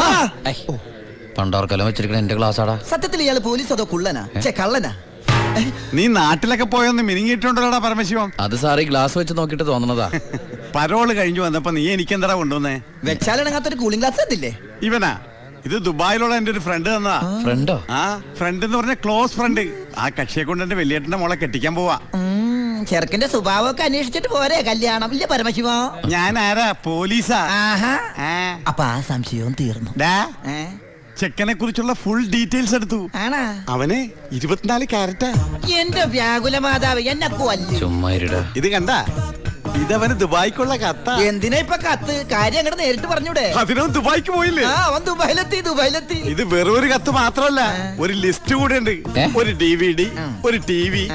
ആര്? പണ്ടോർക്കെല്ലാം വെച്ചിരിക്കണ എന്റെ ക്ലാസ്സാടാ. സത്യത്തിൽ ഇയാള് പോലീസ് അതോ കുള്ളനാ കള്ളനാ? നീ നാട്ടിലൊക്കെ പോയൊന്ന് മിനിങ്ങിയിട്ടുണ്ടല്ലോടാ പരമശിവം. അത് സാറ് ഈ ഗ്ലാസ് വെച്ച് നോക്കിട്ട് തോന്നണതാ. പരോള് കഴിഞ്ഞു വന്നപ്പോ നീ എനിക്കെന്താ കൊണ്ടുവന്നേ? വെച്ചാലിണങ്ങാത്തൊരു കൂളിംഗ് ഗ്ലാസ് തന്നില്ലേ? ഇവനാ? ഇത് ദുബായിലുള്ള എന്റെ ഒരു ഫ്രണ്ട് തന്നതാ. ഫ്രണ്ടോ? ആ ഫ്രണ്ട് എന്ന് പറഞ്ഞ ക്ലോസ് ഫ്രണ്ട്. ആ കക്ഷിയെ കൊണ്ട് എന്റെ വലിയേട്ടന്റെ മോളെ കെട്ടിക്കാൻ പോവാ. ചെറുക്കന്റെ സ്വഭാവമൊക്കെ അന്വേഷിച്ചിട്ട് പോരെ കല്യാണം? ഇല്ല പരമശിവ, ഞാൻ ആരാ? പോലീസാ. അപ്പൊ ആ സംശയവും തീർന്നു. ചെക്കനെ കുറിച്ചുള്ള ഫുൾ ഡീറ്റെയിൽസ് എടുത്തു. ആണാ? അവന് 24 ക്യാരറ്റാ. എന്റെ വ്യാകുല മാതാവ്, എന്നെ കൊല്ലും. ചുമ്മാ ഇരുടാ. ഇത് കണ്ട, ഇതവന് ദുബായിക്കുള്ള കത്ത. എന്തിനാ ഇപ്പൊ കത്ത്? കാര്യം അങ്ങോട്ട് നേരിട്ട് പറഞ്ഞൂടെ? അതിനും ദുബായിക്ക് പോയില്ലേ? അവൻ ദുബായിലെത്തി. ഇത് വെറും ഒരു കത്ത് മാത്രമല്ല, ഒരു ലിസ്റ്റ് കൂടെ ഉണ്ട്. ഒരു DVD, ഒരു TV,